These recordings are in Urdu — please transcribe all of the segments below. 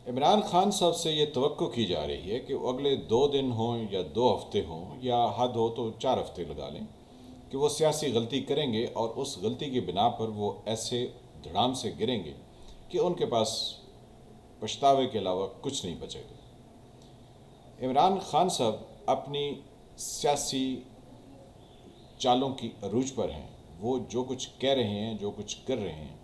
عمران خان صاحب سے یہ توقع کی جا رہی ہے کہ وہ اگلے 2 دن ہوں یا 2 ہفتے ہوں یا حد ہو تو 4 ہفتے لگا لیں کہ وہ سیاسی غلطی کریں گے، اور اس غلطی کی بنا پر وہ ایسے دھڑام سے گریں گے کہ ان کے پاس پچھتاوے کے علاوہ کچھ نہیں بچے گا۔ عمران خان صاحب اپنی سیاسی چالوں کی عروج پر ہیں، وہ جو کچھ کہہ رہے ہیں، جو کچھ کر رہے ہیں،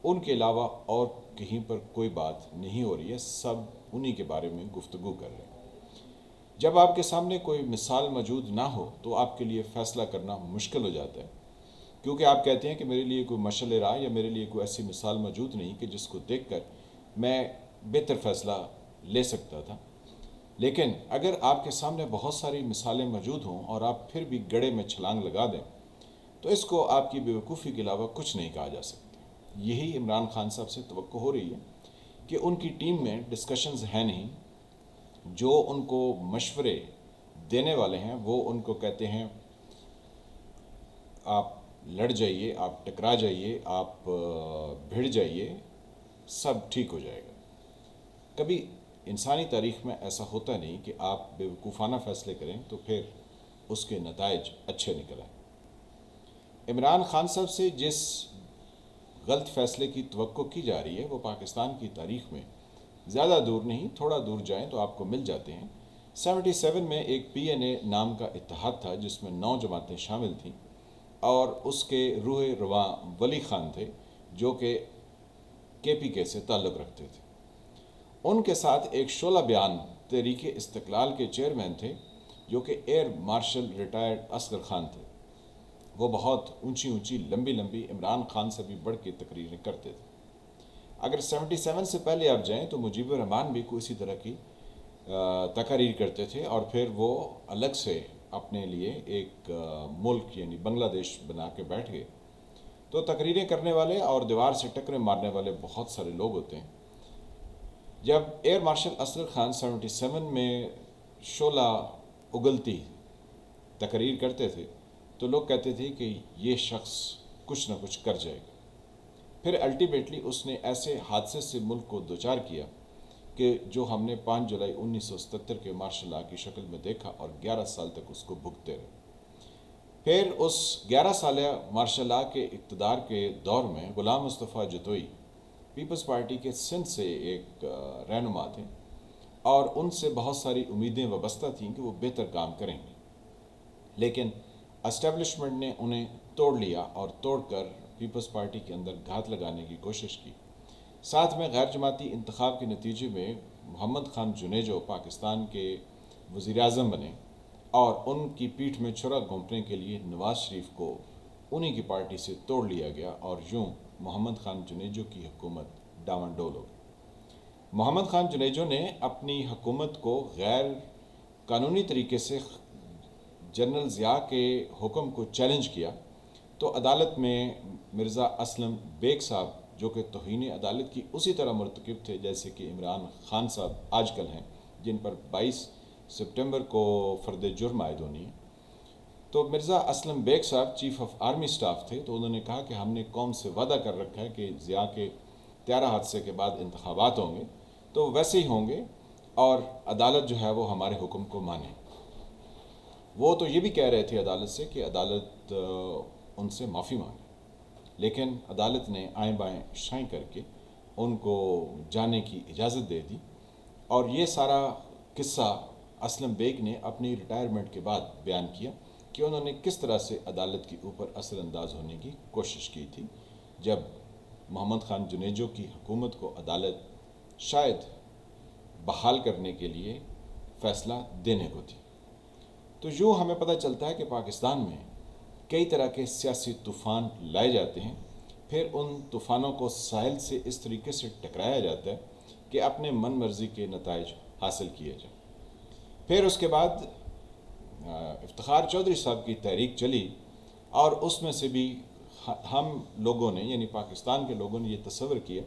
ان کے علاوہ اور کہیں پر کوئی بات نہیں ہو رہی ہے، سب انہی کے بارے میں گفتگو کر رہے ہیں۔ جب آپ کے سامنے کوئی مثال موجود نہ ہو تو آپ کے لیے فیصلہ کرنا مشکل ہو جاتا ہے، کیونکہ آپ کہتے ہیں کہ میرے لیے کوئی مشعل راہ یا میرے لیے کوئی ایسی مثال موجود نہیں کہ جس کو دیکھ کر میں بہتر فیصلہ لے سکتا تھا۔ لیکن اگر آپ کے سامنے بہت ساری مثالیں موجود ہوں اور آپ پھر بھی گڑھے میں چھلانگ لگا دیں تو اس کو آپ کی بیوقوفی کے علاوہ کچھ نہیں کہا جا سکتا۔ یہی عمران خان صاحب سے توقع ہو رہی ہے کہ ان کی ٹیم میں ڈسکشنز ہیں نہیں، جو ان کو مشورے دینے والے ہیں وہ ان کو کہتے ہیں آپ لڑ جائیے، آپ ٹکرا جائیے، آپ بھڑ جائیے، سب ٹھیک ہو جائے گا۔ کبھی انسانی تاریخ میں ایسا ہوتا نہیں کہ آپ بیوقوفانہ فیصلے کریں تو پھر اس کے نتائج اچھے نکل آئیں۔ عمران خان صاحب سے جس غلط فیصلے کی توقع کی جا رہی ہے وہ پاکستان کی تاریخ میں زیادہ دور نہیں، تھوڑا دور جائیں تو آپ کو مل جاتے ہیں۔ 77 میں ایک پی این اے نام کا اتحاد تھا جس میں 9 جماعتیں شامل تھیں، اور اس کے روح رواں ولی خان تھے جو کہ KPK سے تعلق رکھتے تھے۔ ان کے ساتھ ایک شعلہ بیان تحریک استقلال کے چیئرمین تھے جو کہ air marshal retired Asghar Khan تھے۔ وہ بہت اونچی اونچی لمبی لمبی عمران خان سے بھی بڑھ کے تقریریں کرتے تھے۔ اگر 77 سے پہلے آپ جائیں تو مجیب الرحمان بھی کوئی اسی طرح کی تقاریر کرتے تھے، اور پھر وہ الگ سے اپنے لیے ایک ملک یعنی بنگلہ دیش بنا کے بیٹھ گئے۔ تو تقریریں کرنے والے اور دیوار سے ٹکرے مارنے والے بہت سارے لوگ ہوتے ہیں۔ جب ایئر مارشل اصغر خان 77 میں شعلہ اگلتی تقریر کرتے تھے تو لوگ کہتے تھے کہ یہ شخص کچھ نہ کچھ کر جائے گا۔ پھر الٹیمیٹلی اس نے ایسے حادثے سے ملک کو دوچار کیا کہ جو ہم نے 5 جولائی 1977 کے مارشل لا کی شکل میں دیکھا، اور 11 سال تک اس کو بھگتے رہے۔ پھر اس 11 سالہ مارشل لا کے اقتدار کے دور میں غلام مصطفیٰ جتوئی پیپلز پارٹی کے سندھ سے ایک رہنما تھے، اور ان سے بہت ساری امیدیں وابستہ تھیں کہ وہ بہتر کام کریں گے، لیکن اسٹیبلشمنٹ نے انہیں توڑ لیا اور توڑ کر پیپلز پارٹی کے اندر گھات لگانے کی کوشش کی۔ ساتھ میں غیر جماعتی انتخاب کے نتیجے میں محمد خان جنیجو پاکستان کے وزیر اعظم بنے، اور ان کی پیٹھ میں چھرا گھونپنے کے لیے نواز شریف کو انہی کی پارٹی سے توڑ لیا گیا، اور یوں محمد خان جنیجو کی حکومت ڈاواڈول ہو گئی۔ محمد خان جنیجو نے اپنی حکومت کو غیر قانونی طریقے سے جنرل ضیاء کے حکم کو چیلنج کیا، تو عدالت میں مرزا اسلم بیگ صاحب جو کہ توہین عدالت کی اسی طرح مرتکب تھے جیسے کہ عمران خان صاحب آج کل ہیں، جن پر 22 سپٹمبر کو فرد جرم عائد ہونی ہے، تو مرزا اسلم بیگ صاحب چیف آف آرمی سٹاف تھے، تو انہوں نے کہا کہ ہم نے قوم سے وعدہ کر رکھا ہے کہ ضیاء کے طیارہ حادثے کے بعد انتخابات ہوں گے تو ویسے ہی ہوں گے، اور عدالت جو ہے وہ ہمارے حکم کو مانے۔ وہ تو یہ بھی کہہ رہے تھے عدالت سے کہ عدالت ان سے معافی مانگے، لیکن عدالت نے آئیں بائیں شائیں کر کے ان کو جانے کی اجازت دے دی، اور یہ سارا قصہ اسلم بیگ نے اپنی ریٹائرمنٹ کے بعد بیان کیا کہ انہوں نے کس طرح سے عدالت کے اوپر اثر انداز ہونے کی کوشش کی تھی جب محمد خان جنیجو کی حکومت کو عدالت شاید بحال کرنے کے لیے فیصلہ دینے کو تھی۔ تو یوں ہمیں پتہ چلتا ہے کہ پاکستان میں کئی طرح کے سیاسی طوفان لائے جاتے ہیں، پھر ان طوفانوں کو ساحل سے اس طریقے سے ٹکرایا جاتا ہے کہ اپنے من مرضی کے نتائج حاصل کیے جائیں۔ پھر اس کے بعد افتخار چودھری صاحب کی تحریک چلی، اور اس میں سے بھی ہم لوگوں نے یعنی پاکستان کے لوگوں نے یہ تصور کیا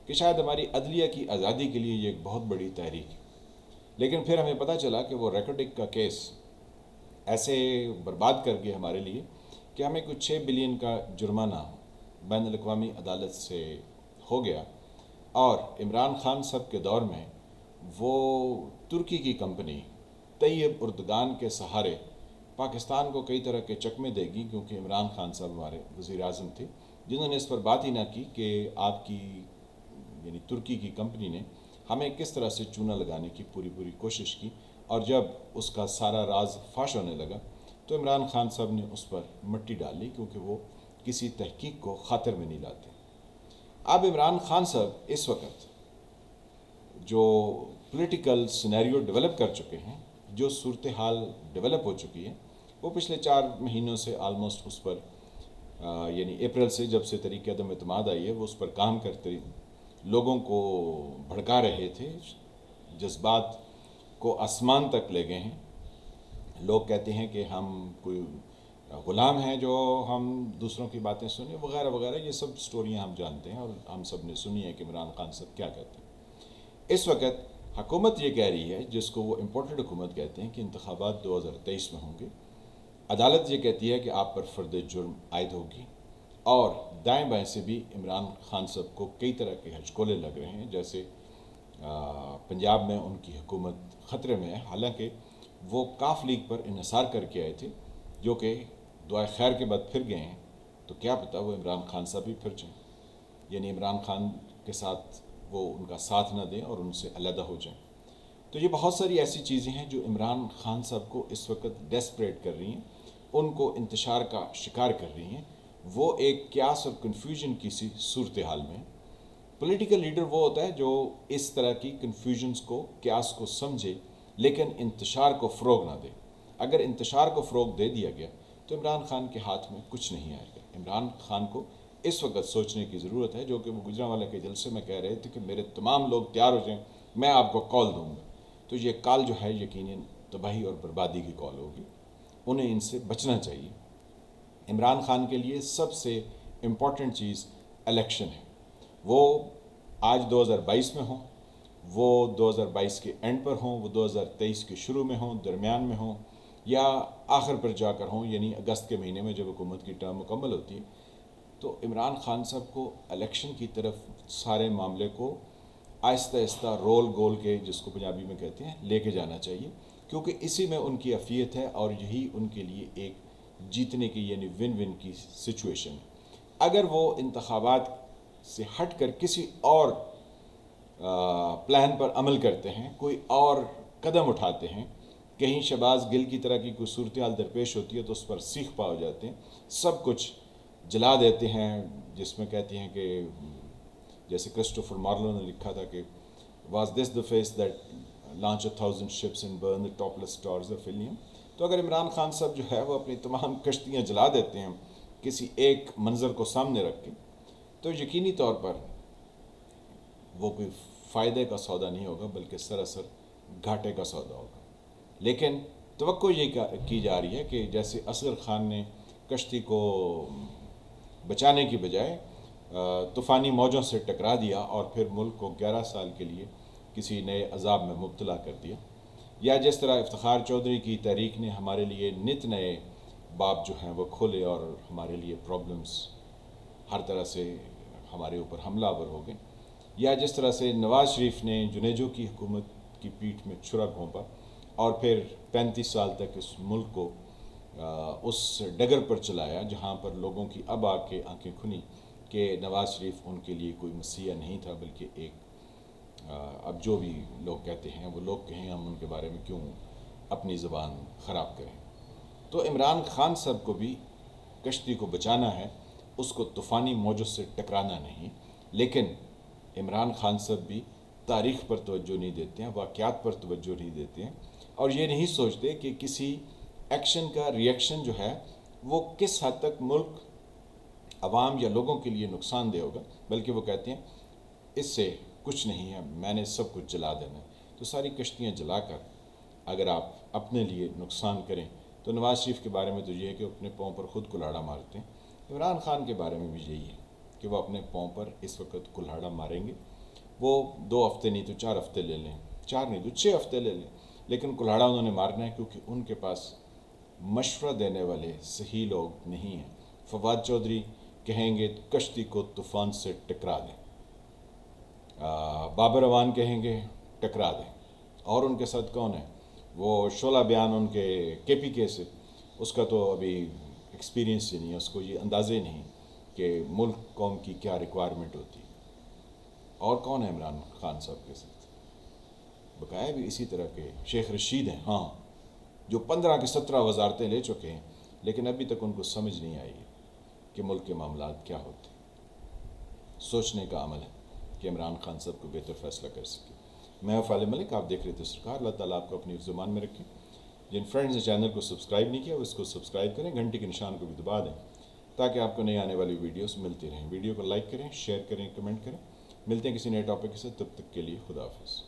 کہ شاید ہماری عدلیہ کی آزادی کے لیے یہ ایک بہت بڑی تحریک ہے، لیکن پھر ہمیں پتہ چلا کہ وہ ریکارڈنگ کا کیس ایسے برباد کر گئے ہمارے لیے کہ ہمیں کچھ 6 بلین کا جرمانہ بین الاقوامی عدالت سے ہو گیا، اور عمران خان صاحب کے دور میں وہ ترکی کی کمپنی طیب اردگان کے سہارے پاکستان کو کئی طرح کے چکمے دے گی، کیونکہ عمران خان صاحب ہمارے وزیر اعظم تھے جنہوں نے اس پر بات ہی نہ کی کہ آپ کی یعنی ترکی کی کمپنی نے ہمیں کس طرح سے چونا لگانے کی پوری کوشش کی، اور جب اس کا سارا راز فاش ہونے لگا تو عمران خان صاحب نے اس پر مٹی ڈال لی، کیونکہ وہ کسی تحقیق کو خاطر میں نہیں لاتے۔ اب عمران خان صاحب اس وقت جو پولیٹیکل سینیریو ڈیولپ کر چکے ہیں، جو صورتحال ڈیولپ ہو چکی ہے، وہ پچھلے 4 مہینوں سے آلموسٹ اس پر یعنی اپریل سے جب سے تحریک عدم اعتماد آئی ہے وہ اس پر کام کرتے لوگوں کو بھڑکا رہے تھے، جذبات کو آسمان تک لے گئے ہیں۔ لوگ کہتے ہیں کہ ہم کوئی غلام ہیں جو ہم دوسروں کی باتیں سنیں وغیرہ وغیرہ، یہ سب سٹوریاں ہم جانتے ہیں اور ہم سب نے سنی ہے کہ عمران خان صاحب کیا کہتے ہیں۔ اس وقت حکومت یہ کہہ رہی ہے، جس کو وہ امپورٹڈ حکومت کہتے ہیں، کہ انتخابات 2023 میں ہوں گے۔ عدالت یہ کہتی ہے کہ آپ پر فرد جرم عائد ہوگی، اور دائیں بائیں سے بھی عمران خان صاحب کو کئی طرح کے ہچکولے لگ رہے ہیں، جیسے پنجاب میں ان کی حکومت خطرے میں ہے، حالانکہ وہ کاف لیگ پر انحصار کر کے آئے تھے، جو کہ دعائے خیر کے بعد پھر گئے ہیں، تو کیا پتہ وہ عمران خان صاحب بھی پھر جائیں، یعنی عمران خان کے ساتھ وہ ان کا ساتھ نہ دیں اور ان سے علیحدہ ہو جائیں۔ تو یہ بہت ساری ایسی چیزیں ہیں جو عمران خان صاحب کو اس وقت ڈیسپریٹ کر رہی ہیں، ان کو انتشار کا شکار کر رہی ہیں۔ وہ ایک کیاس اور کنفیوژن کی سی صورتحال میں، پولیٹیکل لیڈر وہ ہوتا ہے جو اس طرح کی کنفیوژنز کو، کیاس کو سمجھے لیکن انتشار کو فروغ نہ دے۔ اگر انتشار کو فروغ دے دیا گیا تو عمران خان کے ہاتھ میں کچھ نہیں آئے گا۔ عمران خان کو اس وقت سوچنے کی ضرورت ہے، جو کہ وہ گجرانوالہ کے جلسے میں کہہ رہے تھے کہ میرے تمام لوگ تیار ہو جائیں، میں آپ کو کال دوں گا۔ تو یہ کال جو ہے یقیناً تباہی اور بربادی کی کال ہوگی، انہیں ان سے بچنا چاہیے۔ عمران خان کے لیے سب سے امپورٹنٹ چیز الیکشن ہے، وہ آج 2022 میں ہوں، وہ 2022 کے اینڈ پر ہوں، وہ 2023 کے شروع میں ہوں، درمیان میں ہوں، یا آخر پر جا کر ہوں، یعنی اگست کے مہینے میں جب حکومت کی ٹرم مکمل ہوتی ہے، تو عمران خان صاحب کو الیکشن کی طرف سارے معاملے کو آہستہ آہستہ رول گول کے، جس کو پنجابی میں کہتے ہیں، لے کے جانا چاہیے، کیونکہ اسی میں ان کی عافیت ہے اور یہی ان کے لیے ایک جیتنے کی یعنی ون ون کی سچویشن ہے۔ اگر وہ انتخابات سے ہٹ کر کسی اور پلان پر عمل کرتے ہیں، کوئی اور قدم اٹھاتے ہیں، کہیں شہباز گل کی طرح کی کوئی صورتحال درپیش ہوتی ہے تو اس پر سیخ پا ہو جاتے ہیں، سب کچھ جلا دیتے ہیں، جس میں کہتے ہیں کہ جیسے کرسٹوفر مارلو نے لکھا تھا کہ was this the face that launch 1000 ships and burn the topless stars of Ilium۔ تو اگر عمران خان صاحب جو ہے وہ اپنی تمام کشتیاں جلا دیتے ہیں کسی ایک منظر کو سامنے رکھ کے، تو یقینی طور پر وہ کوئی فائدے کا سودا نہیں ہوگا، بلکہ سراسر گھاٹے کا سودا ہوگا۔ لیکن توقع یہ کی جا رہی ہے کہ جیسے اصغر خان نے کشتی کو بچانے کی بجائے طوفانی موجوں سے ٹکرا دیا اور پھر ملک کو 11 سال کے لیے کسی نئے عذاب میں مبتلا کر دیا، یا جس طرح افتخار چودھری کی تحریک نے ہمارے لیے نت نئے باب جو ہیں وہ کھولے اور ہمارے لیے پرابلمز ہر طرح سے ہمارے اوپر حملہ آور ہو گئے، یا جس طرح سے نواز شریف نے جنیجو کی حکومت کی پیٹھ میں چھرا گھونپا اور پھر 35 سال تک اس ملک کو اس ڈگر پر چلایا جہاں پر لوگوں کی اب آ کے آنکھیں کھلی کہ نواز شریف ان کے لیے کوئی مسیح نہیں تھا، بلکہ ایک اب جو بھی لوگ کہتے ہیں وہ لوگ کہیں، ہم ان کے بارے میں کیوں اپنی زبان خراب کریں۔ تو عمران خان صاحب کو بھی کشتی کو بچانا ہے، اس کو طوفانی موجوں سے ٹکرانا نہیں، لیکن عمران خان صاحب بھی تاریخ پر توجہ نہیں دیتے ہیں، واقعات پر توجہ نہیں دیتے ہیں، اور یہ نہیں سوچتے کہ کسی ایکشن کا ری ایکشن جو ہے وہ کس حد تک ملک، عوام یا لوگوں کے لیے نقصان دہ ہوگا، بلکہ وہ کہتے ہیں اس سے کچھ نہیں ہے، میں نے سب کچھ جلا دینا ہے۔ تو ساری کشتیاں جلا کر اگر آپ اپنے لیے نقصان کریں تو نواز شریف کے بارے میں تو یہ ہے کہ وہ اپنے پاؤں پر خود کلہاڑا مارتے ہیں، عمران خان کے بارے میں بھی یہی ہے کہ وہ اپنے پاؤں پر اس وقت کلہاڑا ماریں گے۔ وہ 2 ہفتے نہیں تو 4 ہفتے لے لیں، 4 نہیں تو 6 ہفتے لے لیں، لیکن کلہاڑا انہوں نے مارنا ہے، کیونکہ ان کے پاس مشورہ دینے والے صحیح لوگ نہیں ہیں۔ فواد چودھری کہیں گے کشتی کو طوفان سے ٹکرا دیں، بابر اعوان کہیں گے ٹکرا دیں. اور ان کے ساتھ کون ہے؟ وہ شعلہ بیان ان کے KPK سے، اس کا تو ابھی ایکسپیرینس ہی نہیں ہے، اس کو یہ اندازے نہیں کہ ملک قوم کی کیا ریکوائرمنٹ ہوتی ہے. اور کون ہے عمران خان صاحب کے ساتھ؟ بقایا بھی اسی طرح کے شیخ رشید ہیں، ہاں، جو 15 کی 17 وزارتیں لے چکے ہیں، لیکن ابھی تک ان کو سمجھ نہیں آئی ہے کہ ملک کے معاملات کیا ہوتے ہیں. سوچنے کا عمل ہے کہ عمران خان صاحب کو بہتر فیصلہ کر سکے. میں فالح ملک، آپ دیکھ رہے تھے سرکار. اللہ تعالیٰ آپ کو اپنی زبان میں رکھے. جن فرینڈز نے چینل کو سبسکرائب نہیں کیا وہ اس کو سبسکرائب کریں، گھنٹی کے نشان کو بھی دبا دیں تاکہ آپ کو نئی آنے والی ویڈیوز ملتی رہیں. ویڈیو کو لائک کریں، شیئر کریں، کمنٹ کریں. ملتے ہیں کسی نئے ٹاپک کے ساتھ، تب تک کے لیے خدا حافظ.